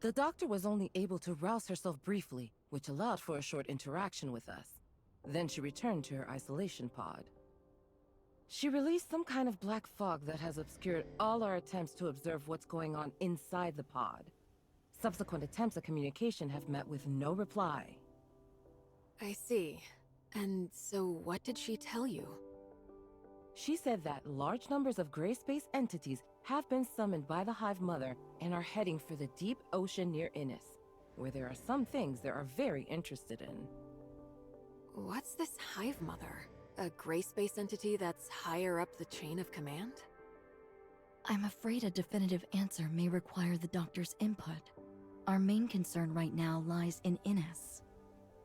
The doctor was only able to rouse herself briefly, which allowed for a short interaction with us. Then she returned to her isolation pod. She released some kind of black fog that has obscured all our attempts to observe what's going on inside the pod. Subsequent attempts at communication have met with no reply. I see. And so what did she tell you? She said that large numbers of gray space entities have been summoned by the Hive Mother and are heading for the deep ocean near Innis, where there are some things they are very interested in. What's this Hive Mother? A gray space entity that's higher up the chain of command? I'm afraid a definitive answer may require the doctor's input. Our main concern right now lies in Innis.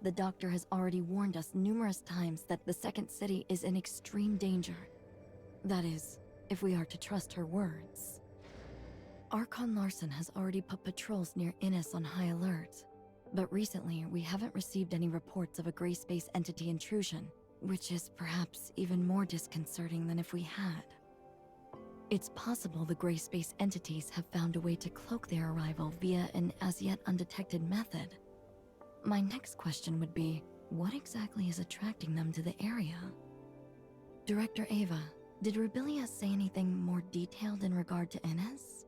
The doctor has already warned us numerous times that the second city is in extreme danger. That is, if we are to trust her words. Archon Larson has already put patrols near Innis on high alert, but recently we haven't received any reports of a gray space entity intrusion, which is perhaps even more disconcerting than if we had. It's possible the gray space entities have found a way to cloak their arrival via an as yet undetected method. My next question would be, what exactly is attracting them to the area? Director Ava, did Rubilia say anything more detailed in regard to Innis?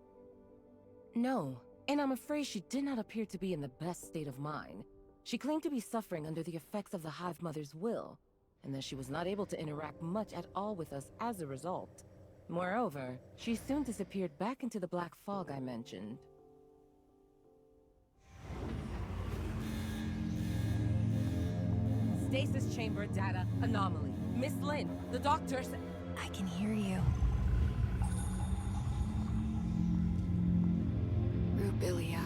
No, and I'm afraid she did not appear to be in the best state of mind. She claimed to be suffering under the effects of the Hive Mother's will, and that she was not able to interact much at all with us as a result. Moreover, she soon disappeared back into the black fog I mentioned. Stasis chamber data anomaly. Miss Lin, the doctor said... I can hear you. Rubilia.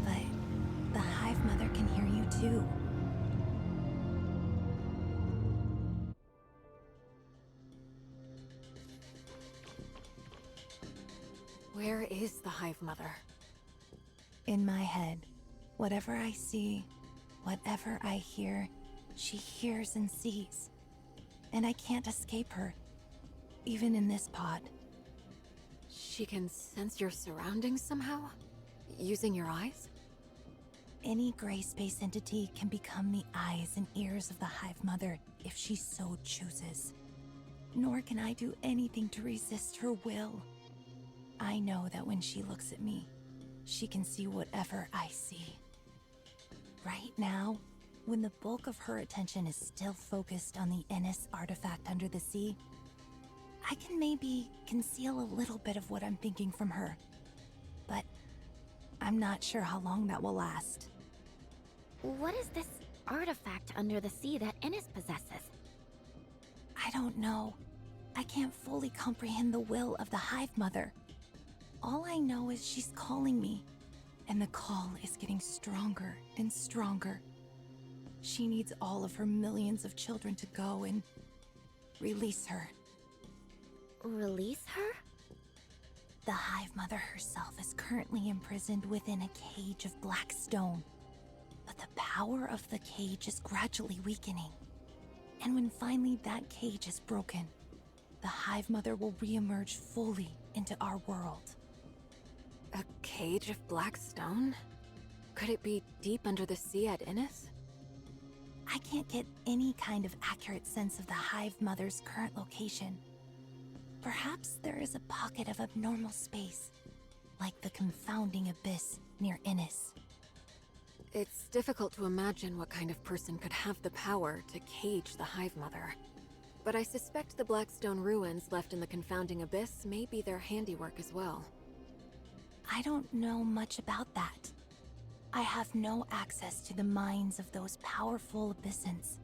But the Hive Mother can hear you too. Where is the Hive Mother? In my head, whatever I see, whatever I hear, she hears and sees. And I can't escape her, even in this pod. She can sense your surroundings somehow? Using your eyes? Any gray space entity can become the eyes and ears of the Hive Mother if she so chooses. Nor can I do anything to resist her will. I know that when she looks at me, she can see whatever I see. Right now, when the bulk of her attention is still focused on the Innis artifact under the sea, I can maybe conceal a little bit of what I'm thinking from her. But I'm not sure how long that will last. What is this artifact under the sea that Innis possesses? I don't know. I can't fully comprehend the will of the Hive Mother. All I know is she's calling me, and the call is getting stronger and stronger. She needs all of her millions of children to go and release her. Release her? The Hive Mother herself is currently imprisoned within a cage of black stone. But the power of the cage is gradually weakening. And when finally that cage is broken, the Hive Mother will re-emerge fully into our world. A cage of black stone? Could it be deep under the sea at Innis? I can't get any kind of accurate sense of the Hive Mother's current location. Perhaps there is a pocket of abnormal space, like the confounding abyss near Innis. It's difficult to imagine what kind of person could have the power to cage the Hive Mother. But I suspect the Blackstone ruins left in the confounding abyss may be their handiwork as well. I don't know much about that. I have no access to the minds of those powerful abyssins.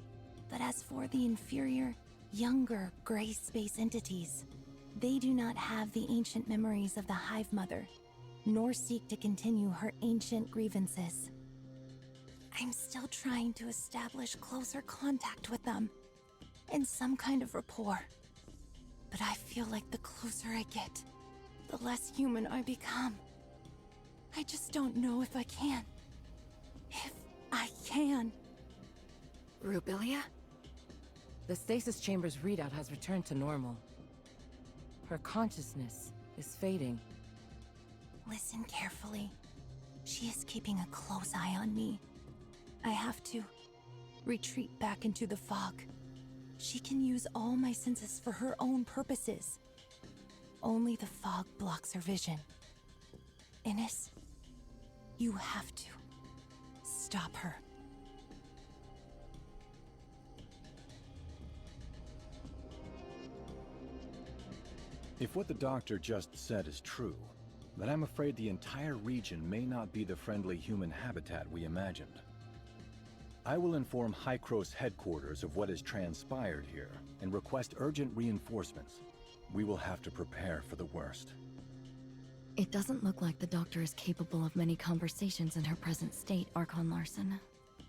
But as for the inferior, younger gray space entities, they do not have the ancient memories of the Hive Mother, nor seek to continue her ancient grievances. I'm still trying to establish closer contact with them, and some kind of rapport. But I feel like the closer I get, the less human I become. I just don't know if I can. If I can. Rubilia? The stasis chamber's readout has returned to normal. Her consciousness is fading. Listen carefully. She is keeping a close eye on me. I have to retreat back into the fog. She can use all my senses for her own purposes. Only the fog blocks her vision. Innes, you have to stop her. If what the doctor just said is true, then I'm afraid the entire region may not be the friendly human habitat we imagined. I will inform Hykros headquarters of what has transpired here and request urgent reinforcements. We will have to prepare for the worst. It doesn't look like the doctor is capable of many conversations in her present state, Archon Larson.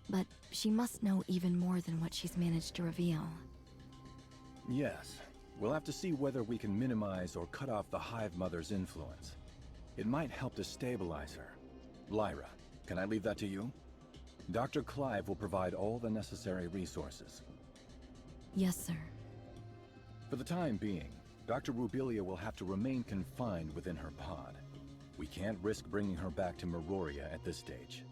But she must know even more than what she's managed to reveal. Yes. We'll have to see whether we can minimize or cut off the Hive Mother's influence. It might help to stabilize her. Lyra, can I leave that to you? Dr. Clive will provide all the necessary resources. Yes, sir. For the time being, Dr. Rubilia will have to remain confined within her pod. We can't risk bringing her back to Meroria at this stage.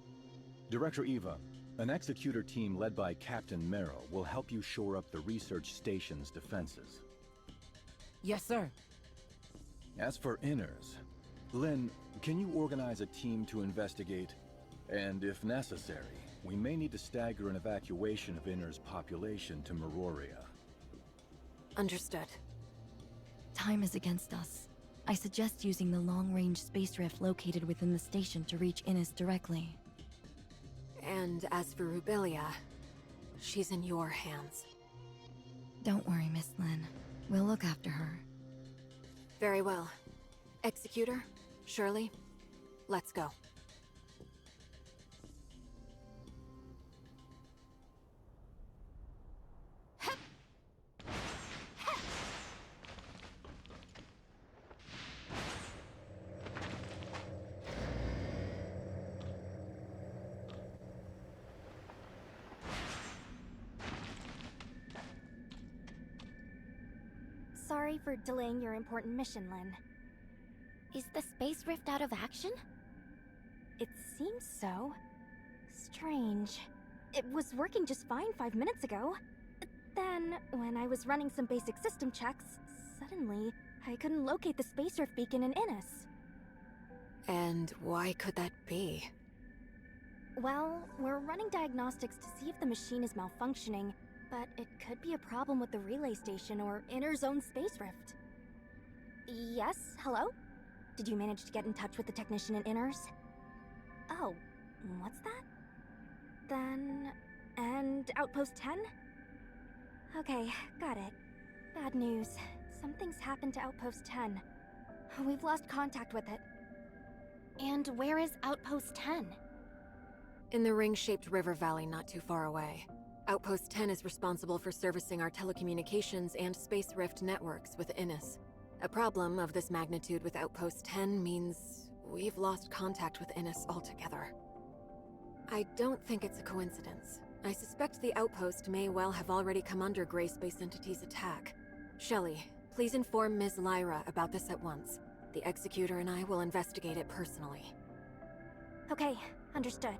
Director Eva, an executor team led by Captain Merrill will help you shore up the research station's defenses. Yes, sir. As for Inners, Lynn, can you organize a team to investigate? And if necessary, we may need to stagger an evacuation of Inners' population to Meroria. Understood. Time is against us. I suggest using the long-range space rift located within the station to reach Innes directly. And as for Rubilia, she's in your hands. Don't worry, Miss Lynn. We'll look after her. Very well. Executor, Shirley, let's go. Sorry for delaying your important mission, Lynn. Is the space rift out of action? It seems so. Strange. It was working just fine 5 minutes ago. Then, when I was running some basic system checks, suddenly, I couldn't locate the space rift beacon in Innes. And why could that be? Well, we're running diagnostics to see if the machine is malfunctioning, but it could be a problem with the relay station or Inner's own space rift. Yes, hello? Did you manage to get in touch with the technician in Inner's? Oh, what's that? Then... and Outpost 10? Okay, got it. Bad news. Something's happened to Outpost 10. We've lost contact with it. And where is Outpost 10? In the ring-shaped river valley not too far away. Outpost 10 is responsible for servicing our telecommunications and space rift networks with Innes. A problem of this magnitude with Outpost 10 means we've lost contact with Innes altogether. I don't think it's a coincidence. I suspect the outpost may well have already come under Grey Space Entity's attack. Shelley, please inform Ms. Lyra about this at once. The Executor and I will investigate it personally. Okay, understood.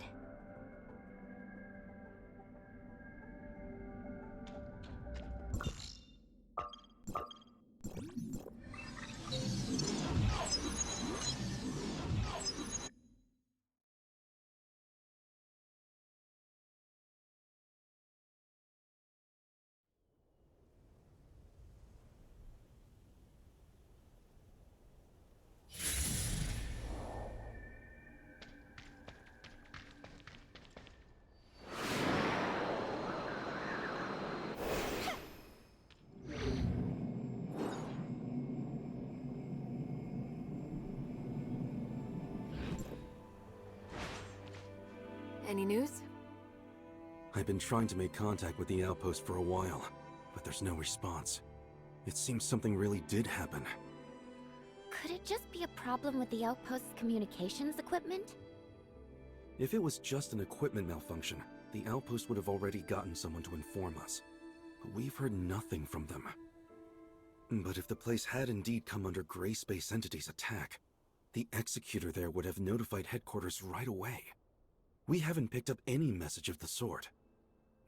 Any news? I've been trying to make contact with the outpost for a while, but there's no response. It seems something really did happen. Could it just be a problem with the outpost's communications equipment? If it was just an equipment malfunction, the outpost would have already gotten someone to inform us. But we've heard nothing from them. But if the place had indeed come under Grey Space Entity's attack, The executor there would have notified headquarters right away. We haven't picked up any message of the sort.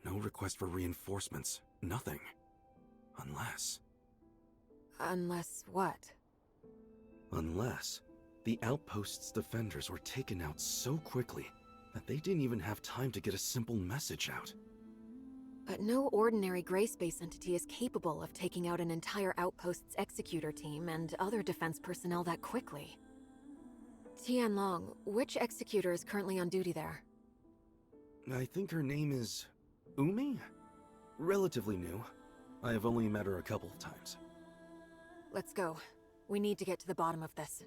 No request for reinforcements, nothing. Unless... Unless what? Unless the outpost's defenders were taken out so quickly that they didn't even have time to get a simple message out. But no ordinary gray space entity is capable of taking out an entire outpost's executor team and other defense personnel that quickly. Tianlong, which executor is currently on duty there? I think her name is... Umi? Relatively new. I have only met her a couple of times. Let's go. We need to get to the bottom of this.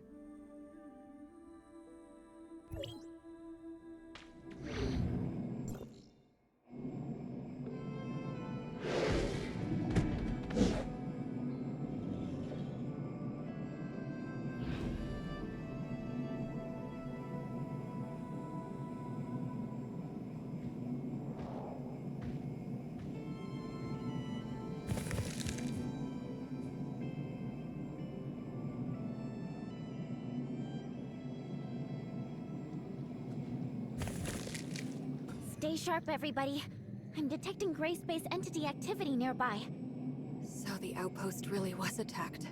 Stay sharp, everybody. I'm detecting gray space entity activity nearby. So the outpost really was attacked.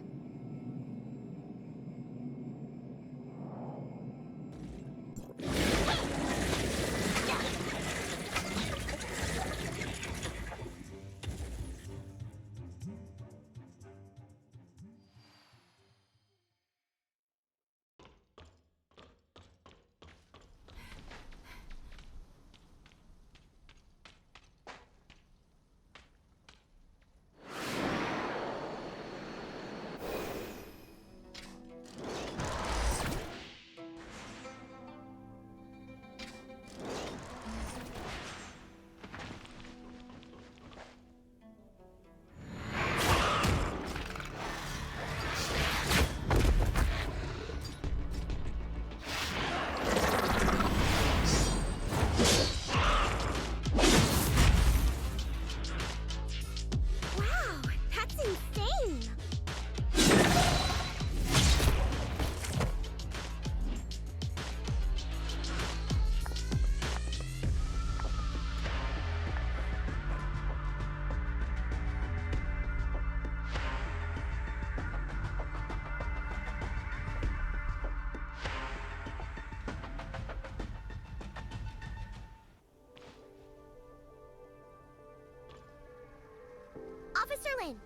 Officer Lin,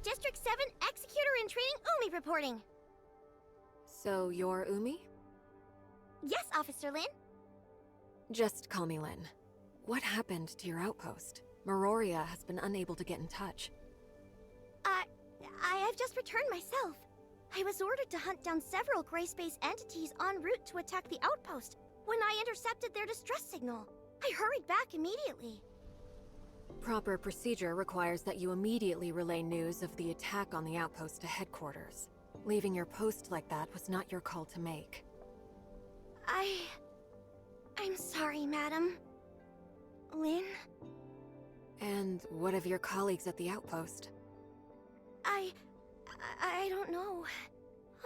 District 7 Executor in Training Umi reporting. So you're Umi? Yes, Officer Lin. Just call me Lin. What happened to your outpost? Meroria has been unable to get in touch. I've just returned myself. I was ordered to hunt down several gray space entities en route to attack the outpost when I intercepted their distress signal. I hurried back immediately. Proper procedure requires that you immediately relay news of the attack on the outpost to headquarters. Leaving your post like that was not your call to make. I'm sorry, madam. Lin? And what of your colleagues at the outpost? I don't know.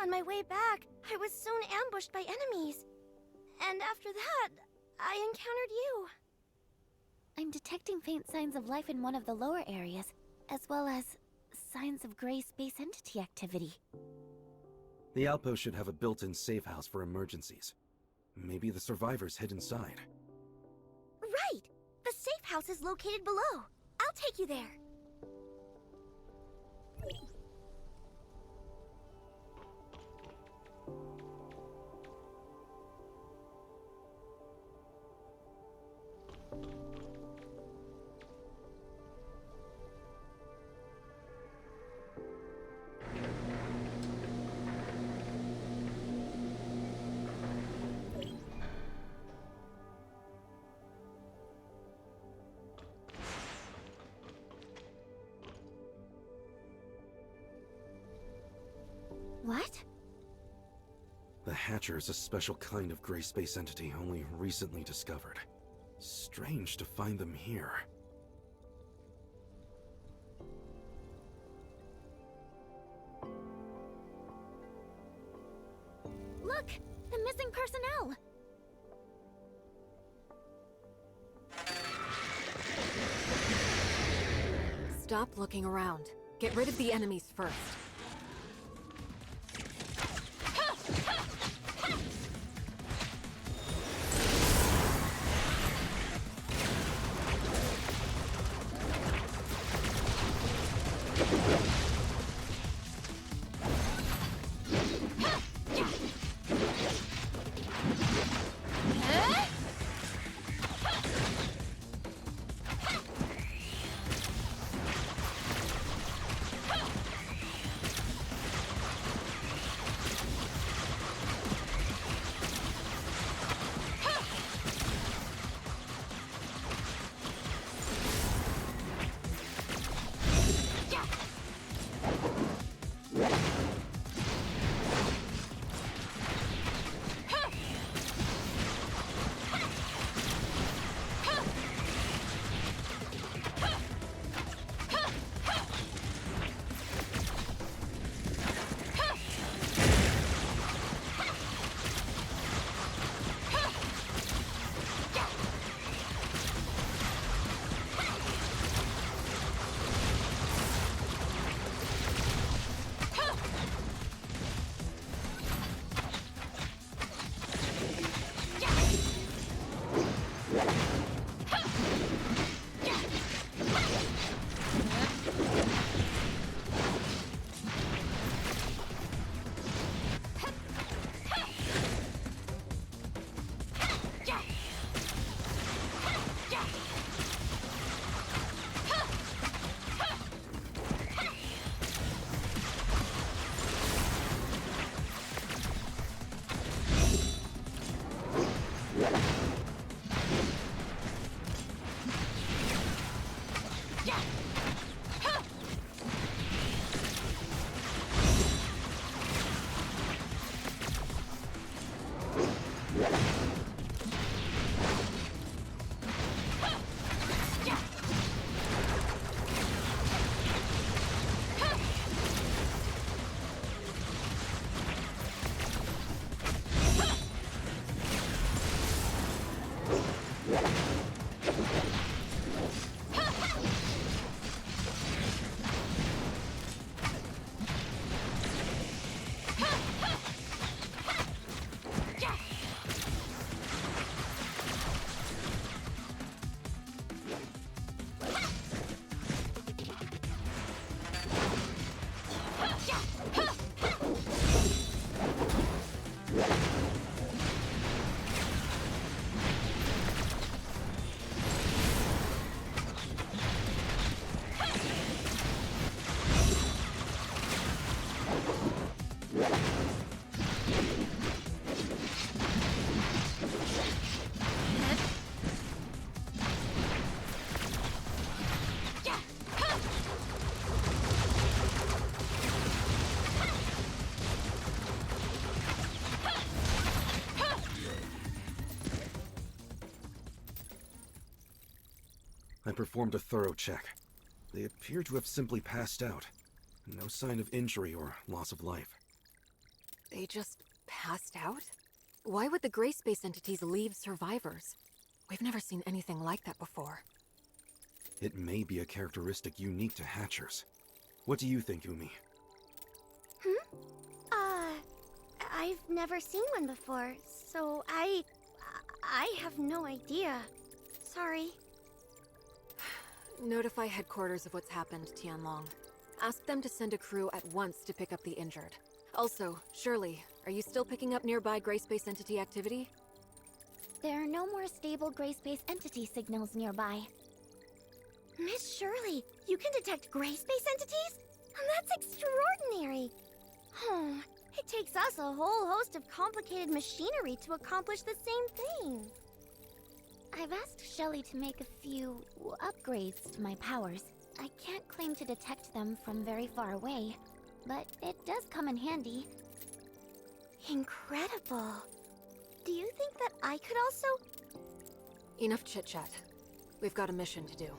On my way back, I was soon ambushed by enemies. And after that, I encountered you. I'm detecting faint signs of life in one of the lower areas, as well as signs of gray space entity activity. The outpost should have a built-in safe house for emergencies. Maybe the survivors hid inside. Right! The safe house is located below. I'll take you there. What? The Hatcher is a special kind of gray space entity only recently discovered. Strange to find them here. Look! personnel. Stop looking around. Get rid of the enemies first. I performed a thorough check. They appear to have simply passed out. No sign of injury or loss of life. They just passed out? Why would the gray space entities leave survivors? We've never seen anything like that before. It may be a characteristic unique to Hatchers. What do you think, Umi? I've never seen one before, so I have no idea. Sorry. Notify headquarters of what's happened, Tianlong. Ask them to send a crew at once to pick up the injured. Also, Shirley, are you still picking up nearby gray space entity activity? There are no more stable gray space entity signals nearby. Miss Shirley, you can detect gray space entities? That's extraordinary! It takes us a whole host of complicated machinery to accomplish the same thing. I've asked Shelley to make a few upgrades to my powers. I can't claim to detect them from very far away, but it does come in handy. Incredible! Do you think that I could also... Enough chit-chat. We've got a mission to do.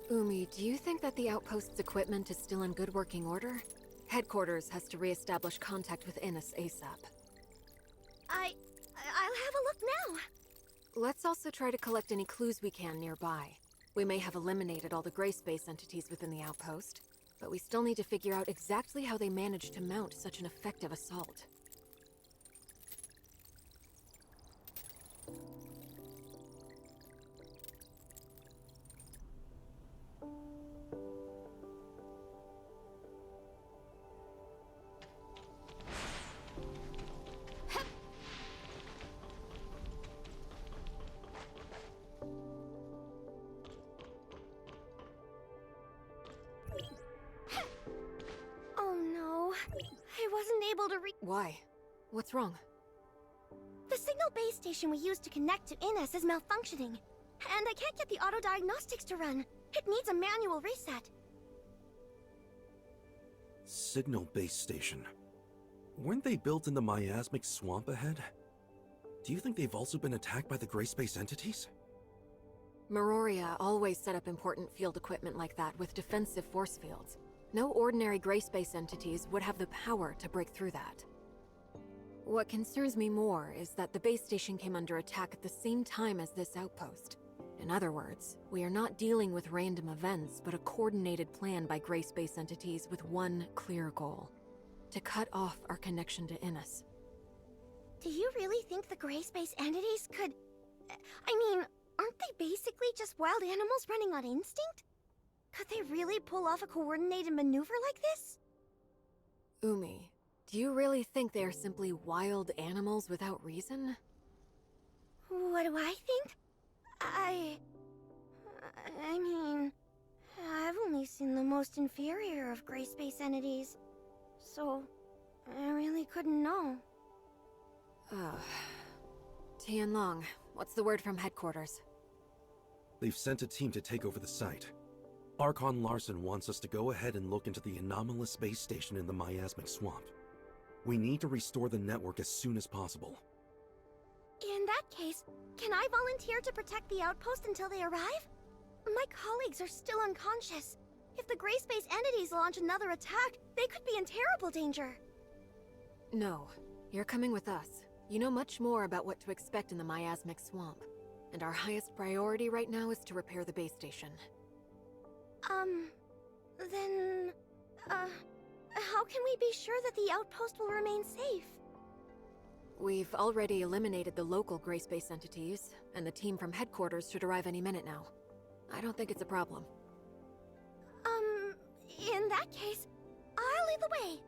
Umi, do you think that the outpost's equipment is still in good working order? Headquarters has to re-establish contact with Innes ASAP. look now? Let's also try to collect any clues we can nearby. We may have eliminated all the gray space entities within the outpost, but we still need to figure out exactly how they managed to mount such an effective assault. Oh no, I wasn't able to Why? What's wrong? The signal base station we used to connect to Ines is malfunctioning, and I can't get the auto diagnostics to run. It needs a manual reset. Signal base station. Weren't they built in the miasmic swamp ahead? Do you think they've also been attacked by the gray space entities? Meroria always set up important field equipment like that with defensive force fields. No ordinary gray space entities would have the power to break through that. What concerns me more is that the base station came under attack at the same time as this outpost. In other words, we are not dealing with random events, but a coordinated plan by gray space entities with one clear goal: to cut off our connection to Ines. Do you really think the gray space entities could... I mean, aren't they basically just wild animals running on instinct? Could they really pull off a coordinated maneuver like this? Umi, do you really think they are simply wild animals without reason? What do I think? I mean, I've only seen the most inferior of gray space entities, so I really couldn't know. Tianlong, what's the word from headquarters? They've sent a team to take over the site. Archon Larson wants us to go ahead and look into the anomalous base station in the miasmic swamp. We need to restore the network as soon as possible. In that case, can I volunteer to protect the outpost until they arrive? My colleagues are still unconscious. If the gray space entities launch another attack, they could be in terrible danger. No, you're coming with us. You know much more about what to expect in the miasmic swamp. And our highest priority right now is to repair the base station. Then... how can we be sure that the outpost will remain safe? We've already eliminated the local gray space entities, and the team from headquarters should arrive any minute now. I don't think it's a problem. In that case, I'll lead the way.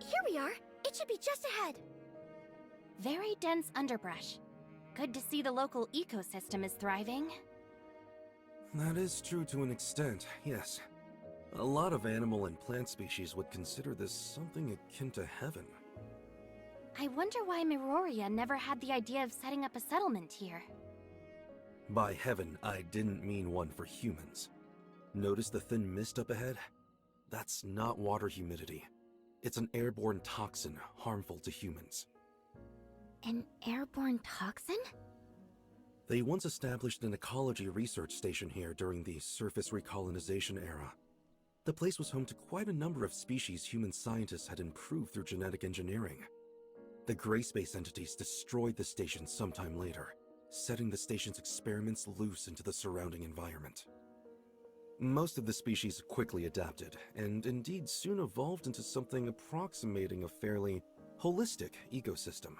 Here we are. It should be just ahead. Very dense underbrush. Good to see the local ecosystem is thriving. That is true to an extent, yes. A lot of animal and plant species would consider this something akin to heaven. I wonder why Miroria never had the idea of setting up a settlement here. By heaven, I didn't mean one for humans. Notice the thin mist up ahead? That's not water humidity. It's an airborne toxin harmful to humans. An airborne toxin? They once established an ecology research station here during the surface recolonization era. The place was home to quite a number of species human scientists had improved through genetic engineering. The gray space entities destroyed the station sometime later, setting the station's experiments loose into the surrounding environment. Most of the species quickly adapted, and indeed soon evolved into something approximating a fairly holistic ecosystem.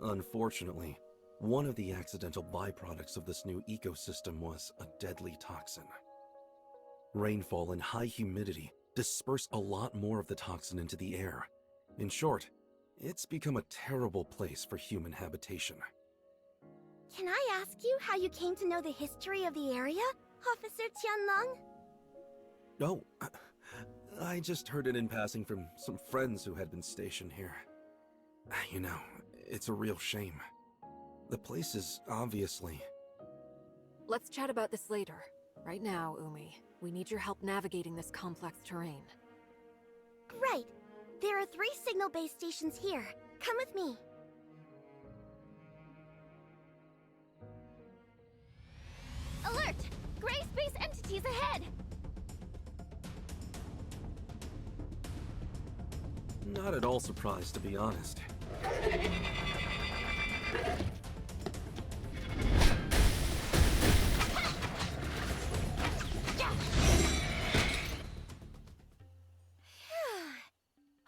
Unfortunately, one of the accidental byproducts of this new ecosystem was a deadly toxin. Rainfall and high humidity disperse a lot more of the toxin into the air. In short, it's become a terrible place for human habitation. Can I ask you how you came to know the history of the area, Officer Tianlong? Oh, I just heard it in passing from some friends who had been stationed here. You know, it's a real shame. The place is obviously... Let's chat about this later. Right now, Umi, we need your help navigating this complex terrain. Right. There are 3 signal base stations here. Come with me. Alert! Gray space entities ahead! Not at all surprised, to be honest.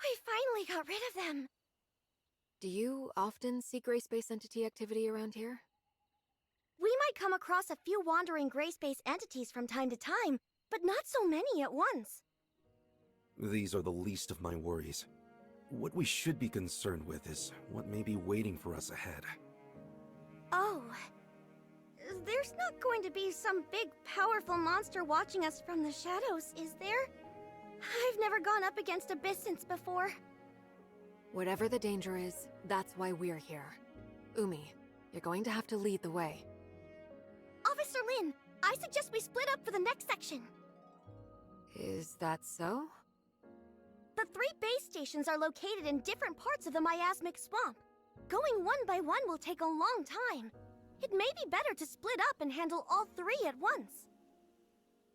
We finally got rid of them. Do you often see gray space entity activity around here? We might come across a few wandering gray space entities from time to time, but not so many at once. These are the least of my worries. What we should be concerned with is what may be waiting for us ahead. Oh. There's not going to be some big, powerful monster watching us from the shadows, is there? I've never gone up against Abyssins before. Whatever the danger is, that's why we're here. Umi, you're going to have to lead the way. Officer Lin, I suggest we split up for the next section. Is that so? The 3 base stations are located in different parts of the miasmic swamp. Going one by one will take a long time. It may be better to split up and handle all 3 at once.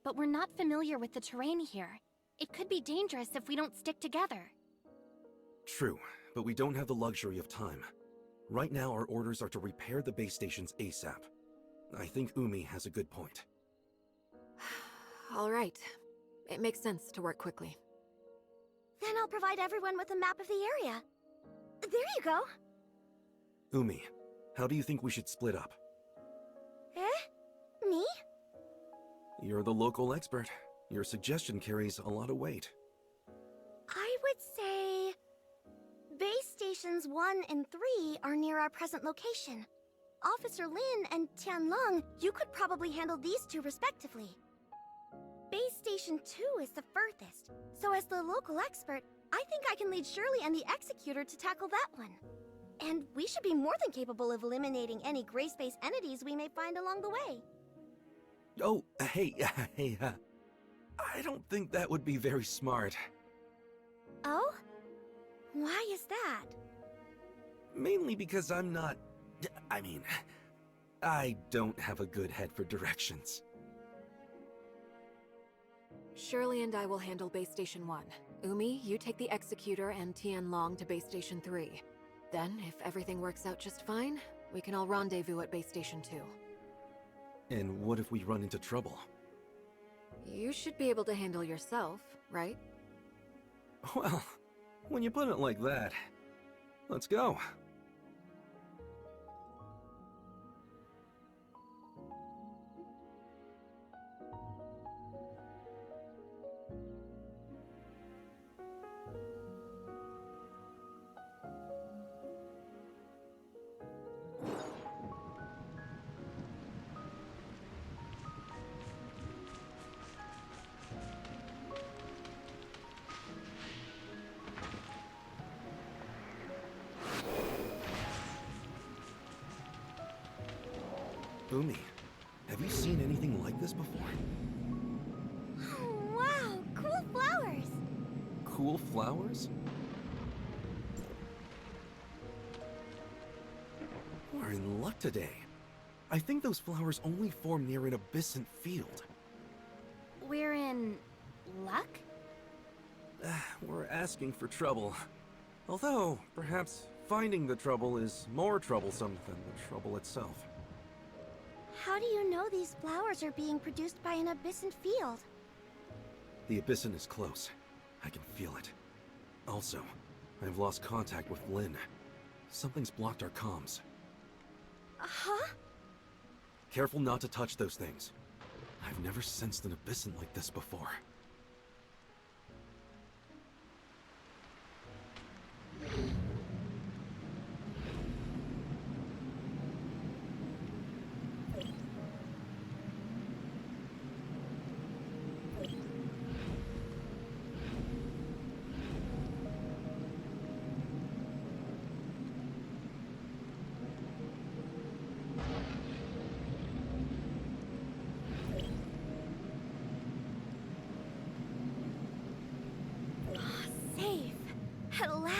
But we're not familiar with the terrain here. It could be dangerous if we don't stick together. True, but we don't have the luxury of time. Right now, our orders are to repair the base stations ASAP. I think Umi has a good point. All right. It makes sense to work quickly. Then I'll provide everyone with a map of the area. There you go. Umi, how do you think we should split up? Eh? Me? You're the local expert. Your suggestion carries a lot of weight. I would say... Base stations 1 and 3 are near our present location. Officer Lin and Tianlong, you could probably handle these 2 respectively. Base Station 2 is the furthest, so as the local expert, I think I can lead Shirley and the Executor to tackle that one. And we should be more than capable of eliminating any gray space entities we may find along the way. Oh, hey, I don't think that would be very smart. Oh? Why is that? Mainly because I don't have a good head for directions. Shirley and I will handle Base Station 1. Umi, you take the Executor and Tianlong to Base Station 3. Then, if everything works out just fine, we can all rendezvous at Base Station 2. And what if we run into trouble? You should be able to handle yourself, right? Well, when you put it like that, let's go. Umi, have you seen anything like this before? Wow, cool flowers! Cool flowers? We're in luck today. I think those flowers only form near an abyssant field. We're in luck? We're asking for trouble. Although, perhaps finding the trouble is more troublesome than the trouble itself. How do you know these flowers are being produced by an abyssant field? The abyssant is close. I can feel it. Also, I've lost contact with Lynn. Something's blocked our comms. Huh? Careful not to touch those things. I've never sensed an abyssant like this before. Safe. At last.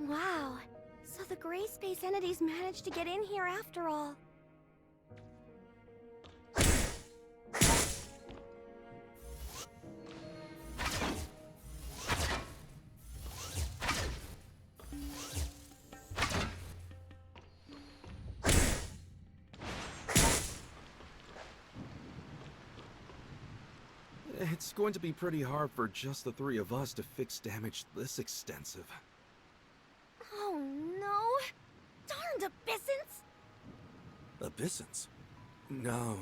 Wow. So the gray space entities managed to get in here after all. It's going to be pretty hard for just the three of us to fix damage this extensive. Oh no! Darned abyssins! Abyssins? No.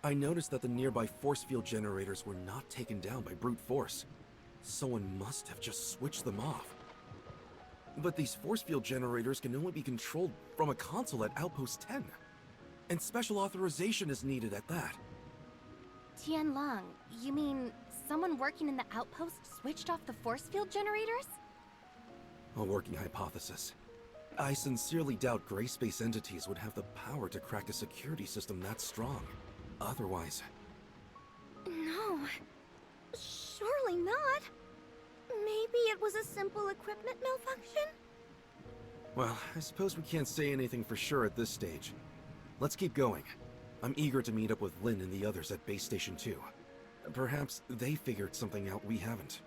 I noticed that the nearby force field generators were not taken down by brute force. Someone must have just switched them off. But these force field generators can only be controlled from a console at Outpost 10. And special authorization is needed at that. Tianlong, you mean someone working in the outpost switched off the force field generators? A working hypothesis. I sincerely doubt gray space entities would have the power to crack a security system that strong. Otherwise... No. Surely not. Maybe it was a simple equipment malfunction? Well, I suppose we can't say anything for sure at this stage. Let's keep going. I'm eager to meet up with Lynn and the others at Base Station 2. Perhaps they figured something out we haven't.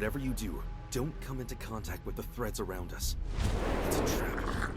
Whatever you do, don't come into contact with the threads around us. It's a trap.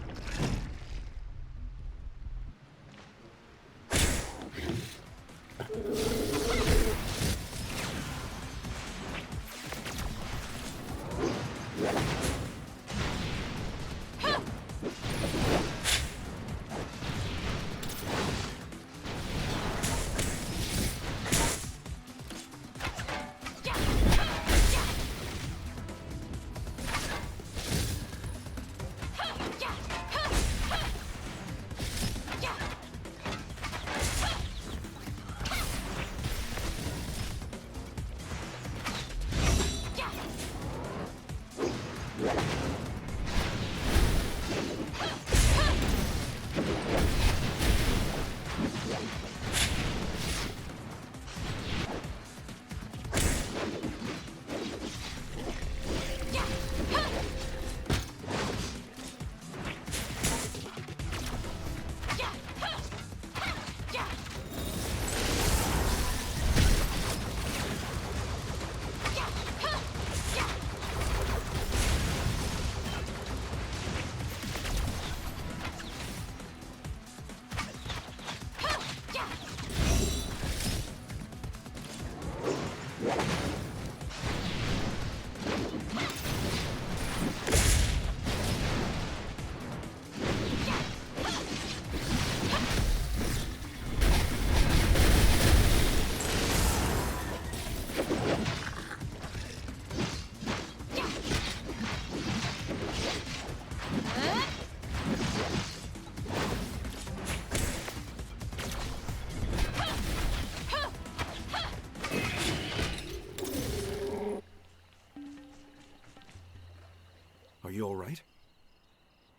Are you alright?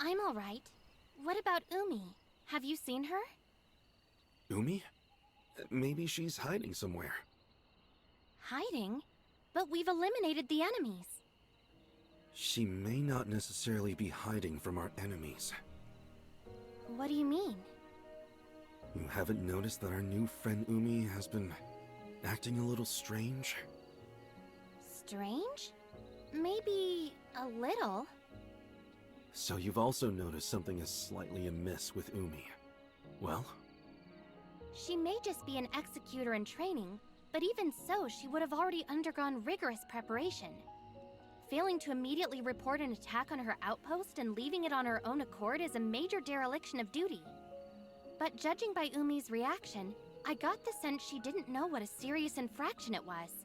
I'm alright. What about Umi? Have you seen her? Umi? Maybe she's hiding somewhere. Hiding? But we've eliminated the enemies. She may not necessarily be hiding from our enemies. What do you mean? You haven't noticed that our new friend Umi has been acting a little strange? Strange? Maybe a little. So you've also noticed something is slightly amiss with Umi. Well? She may just be an executor in training, but even so, she would have already undergone rigorous preparation. Failing to immediately report an attack on her outpost and leaving it on her own accord is a major dereliction of duty. But judging by Umi's reaction, I got the sense she didn't know what a serious infraction it was.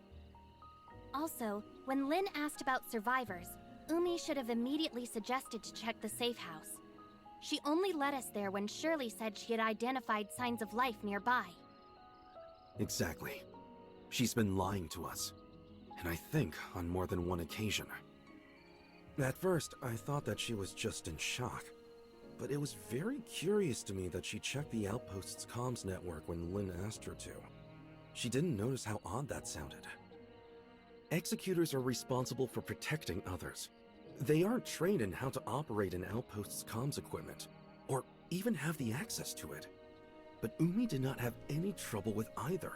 Also, when Lin asked about survivors, Umi should have immediately suggested to check the safe house. She only led us there when Shirley said she had identified signs of life nearby. Exactly. She's been lying to us. And I think on more than one occasion. At first, I thought that she was just in shock. But it was very curious to me that she checked the outpost's comms network when Lin asked her to. She didn't notice how odd that sounded. Executors are responsible for protecting others. They aren't trained in how to operate an outpost's comms equipment, or even have the access to it. But Umi did not have any trouble with either.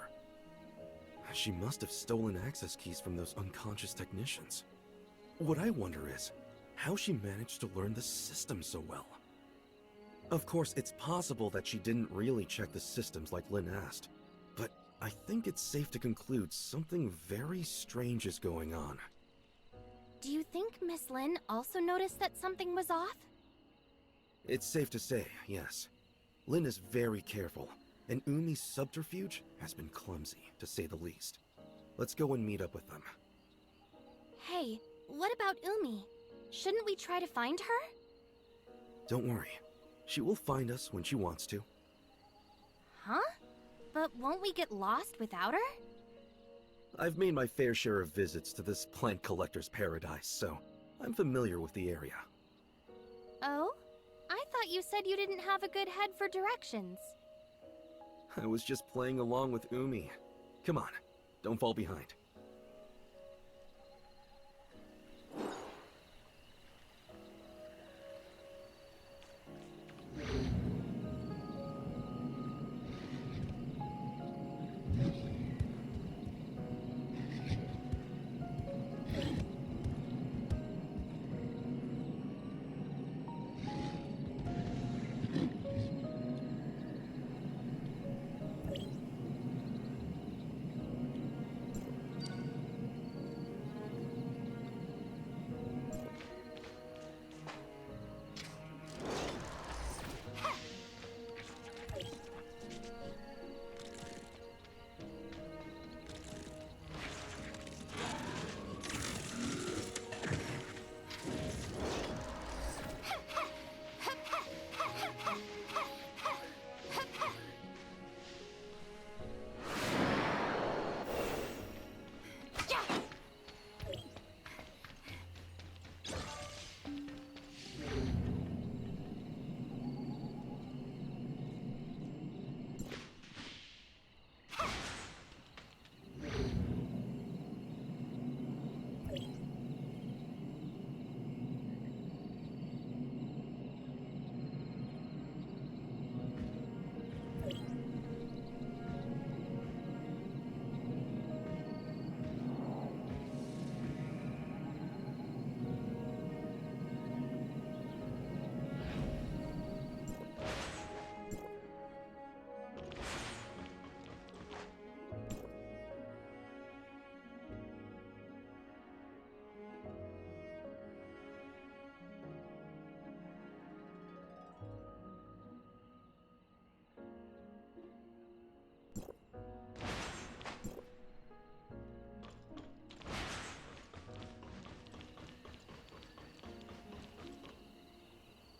She must have stolen access keys from those unconscious technicians. What I wonder is, how she managed to learn the system so well. Of course, it's possible that she didn't really check the systems like Lin asked, but I think it's safe to conclude something very strange is going on. Do you think Miss Lin also noticed that something was off? It's safe to say, yes. Lin is very careful, and Umi's subterfuge has been clumsy, to say the least. Let's go and meet up with them. Hey, what about Umi? Shouldn't we try to find her? Don't worry. She will find us when she wants to. Huh? But won't we get lost without her? I've made my fair share of visits to this plant collector's paradise, so I'm familiar with the area. Oh? I thought you said you didn't have a good head for directions. I was just playing along with Umi. Come on, don't fall behind.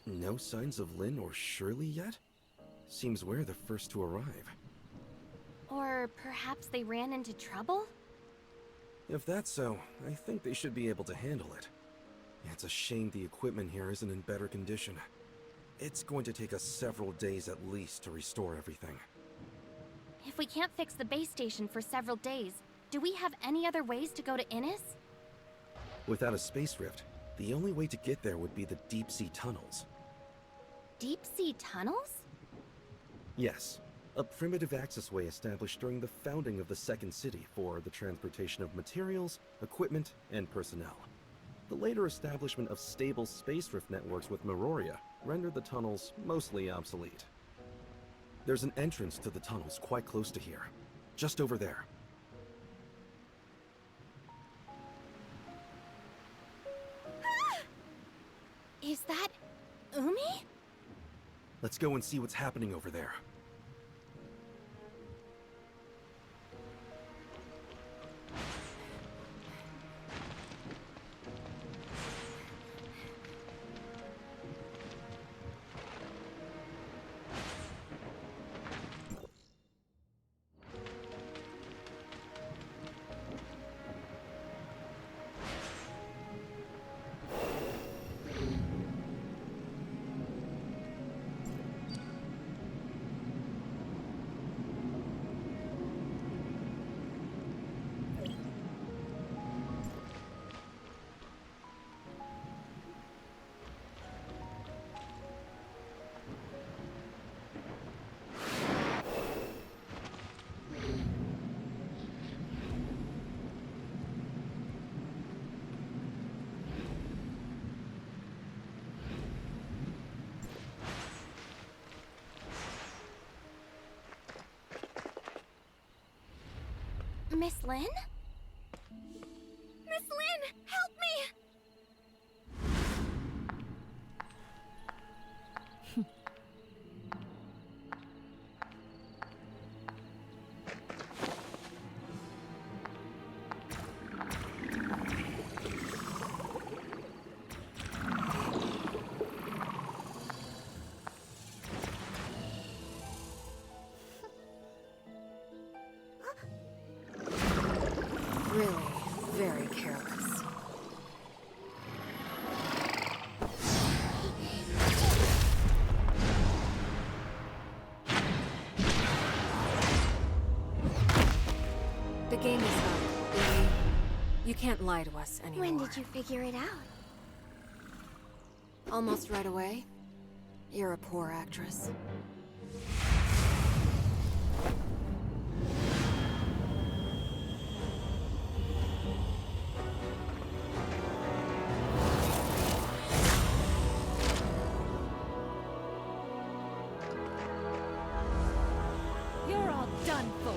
No signs of Lynn or Shirley yet? Seems we're the first to arrive. Or perhaps they ran into trouble? If that's so, I think they should be able to handle it. It's a shame the equipment here isn't in better condition. It's going to take us several days at least to restore everything. If we can't fix the base station for several days, do we have any other ways to go to Innis? Without a space rift, the only way to get there would be the deep-sea tunnels. Deep-sea tunnels? Yes, a primitive accessway established during the founding of the second city for the transportation of materials, equipment, and personnel. The later establishment of stable space rift networks with Meroria rendered the tunnels mostly obsolete. There's an entrance to the tunnels quite close to here, just over there. Is that Umi? Let's go and see what's happening over there. Miss Lynn? Miss Lynn, help me! Really, very careless. The game is up, Amy. You can't lie to us anymore. When did you figure it out? Almost right away. You're a poor actress. You're all done for.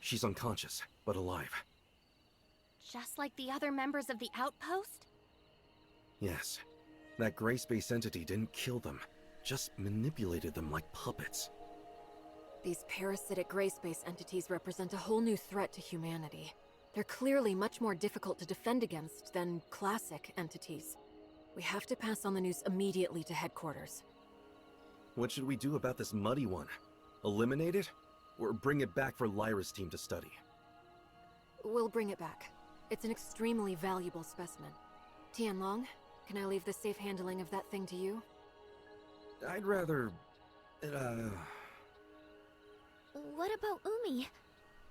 She's unconscious, but alive. Just like the other members of the outpost? Yes. That gray space entity didn't kill them, just manipulated them like puppets. These parasitic gray space entities represent a whole new threat to humanity. They're clearly much more difficult to defend against than classic entities. We have to pass on the news immediately to headquarters. What should we do about this muddy one? Eliminate it? Or bring it back for Lyra's team to study? We'll bring it back. It's an extremely valuable specimen. Tianlong, can I leave the safe handling of that thing to you? I'd rather... What about Umi?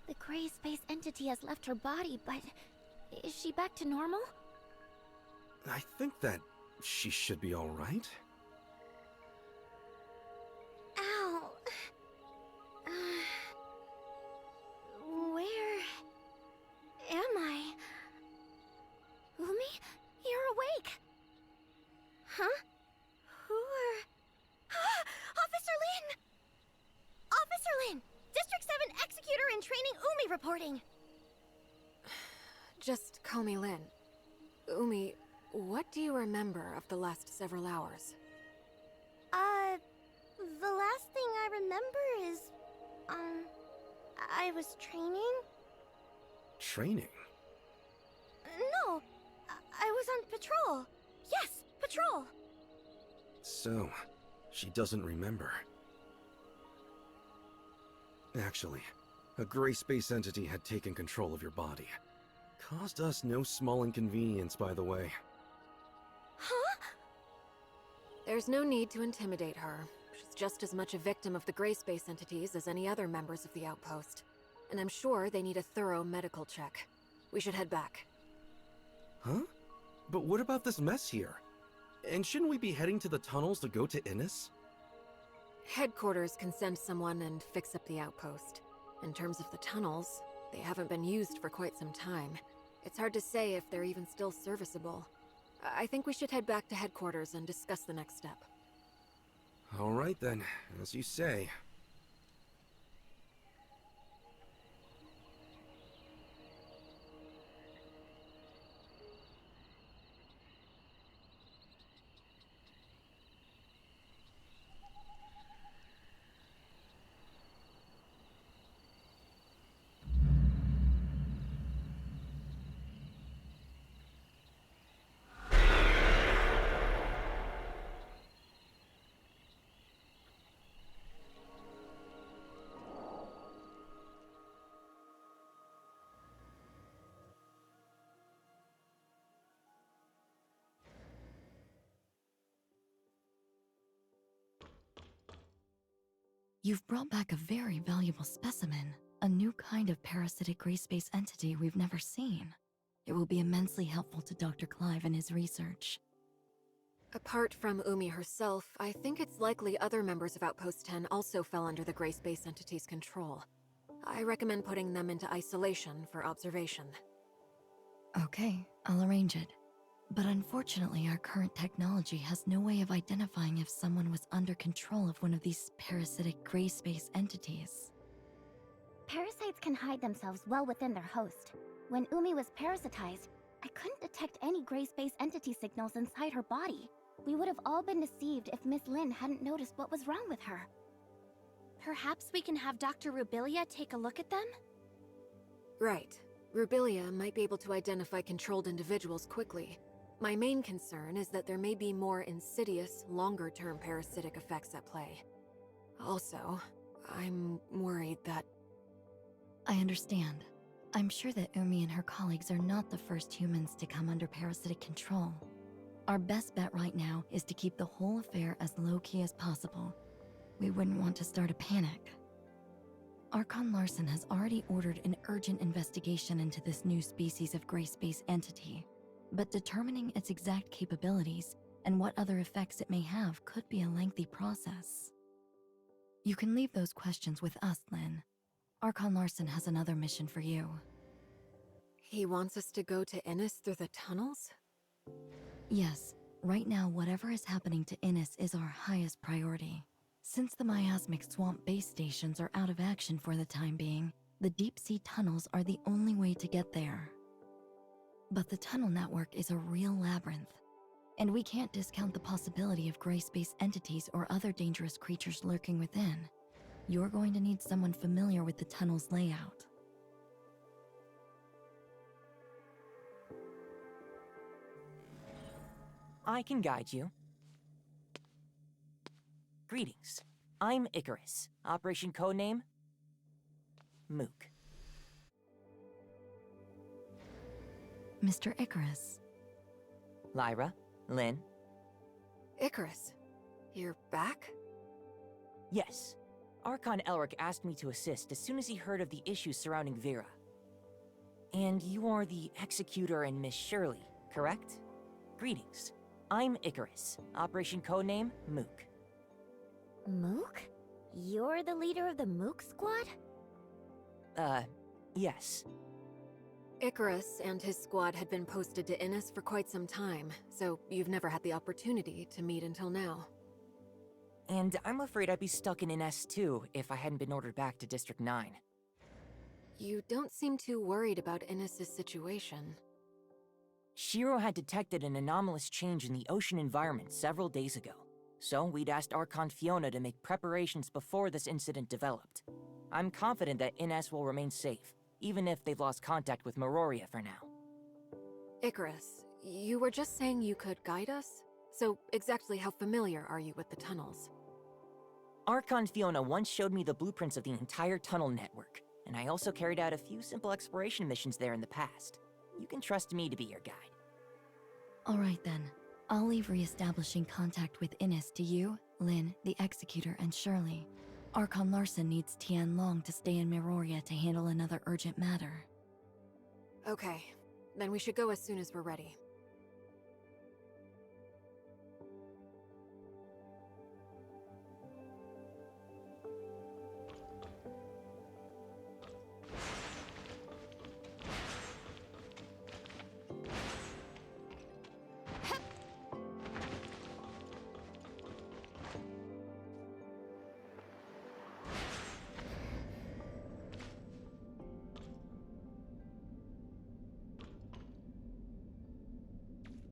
The gray space entity has left her body, but is she back to normal? I think that she should be alright. Ow. Where am I? Umi? You're awake! Huh? Who are... Officer Lin! Officer Lin! District 7 Executor in Training Umi reporting! Just call me Lin. Umi, what do you remember of the last several hours? The last thing I remember is... I was training? Training? No, I was on patrol. Yes, patrol! So, she doesn't remember. Actually, a gray space entity had taken control of your body. Caused us no small inconvenience, by the way. Huh? There's no need to intimidate her. She's just as much a victim of the gray space entities as any other members of the outpost. And I'm sure they need a thorough medical check. We should head back. Huh? But what about this mess here? And shouldn't we be heading to the tunnels to go to Innis? Headquarters can send someone and fix up the outpost. In terms of the tunnels, they haven't been used for quite some time. It's hard to say if they're even still serviceable. I think we should head back to headquarters and discuss the next step. Alright then, as you say. You've brought back a very valuable specimen, a new kind of parasitic gray space entity we've never seen. It will be immensely helpful to Dr. Clive in his research. Apart from Umi herself, I think it's likely other members of Outpost 10 also fell under the gray space entity's control. I recommend putting them into isolation for observation. Okay, I'll arrange it. But unfortunately, our current technology has no way of identifying if someone was under control of one of these parasitic gray space entities. Parasites can hide themselves well within their host. When Umi was parasitized, I couldn't detect any gray space entity signals inside her body. We would have all been deceived if Miss Lin hadn't noticed what was wrong with her. Perhaps we can have Dr. Rubilia take a look at them? Right. Rubilia might be able to identify controlled individuals quickly. My main concern is that there may be more insidious, longer-term parasitic effects at play. Also, I'm worried that... I understand. I'm sure that Umi and her colleagues are not the first humans to come under parasitic control. Our best bet right now is to keep the whole affair as low-key as possible. We wouldn't want to start a panic. Archon Larson has already ordered an urgent investigation into this new species of gray space entity, but determining its exact capabilities and what other effects it may have could be a lengthy process. You can leave those questions with us, Lin. Archon Larson has another mission for you. He wants us to go to Innis through the tunnels? Yes, right now whatever is happening to Innis is our highest priority. Since the miasmic swamp base stations are out of action for the time being, The deep-sea tunnels are the only way to get there. But the tunnel network is a real labyrinth, and we can't discount the possibility of gray space entities or other dangerous creatures lurking within. You're going to need someone familiar with the tunnel's layout. I can guide you. Greetings. I'm Icarus. Operation codename? Mook. Mr. Icarus. Lyra? Lynn? Icarus, you're back? Yes. Archon Elric asked me to assist as soon as he heard of the issues surrounding Vera. And you are the Executor and Miss Shirley, correct? Greetings. I'm Icarus. Operation codename Mook. Mook? You're the leader of the Mook squad? Yes. Icarus and his squad had been posted to Innis for quite some time, so you've never had the opportunity to meet until now. And I'm afraid I'd be stuck in NS too if I hadn't been ordered back to District 9. You don't seem too worried about Innis's situation. Shiro had detected an anomalous change in the ocean environment several days ago, so we'd asked Archon Fiona to make preparations before this incident developed. I'm confident that NS will remain safe, even if they've lost contact with Meroria for now. Icarus, you were just saying you could guide us? So exactly how familiar are you with the tunnels? Archon Fiona once showed me the blueprints of the entire tunnel network, and I also carried out a few simple exploration missions there in the past. You can trust me to be your guide. All right then. I'll leave re-establishing contact with Innis to you, Lynn, the Executor, and Shirley. Archon Larson needs Tian Long to stay in Meroria to handle another urgent matter. Okay, then we should go as soon as we're ready.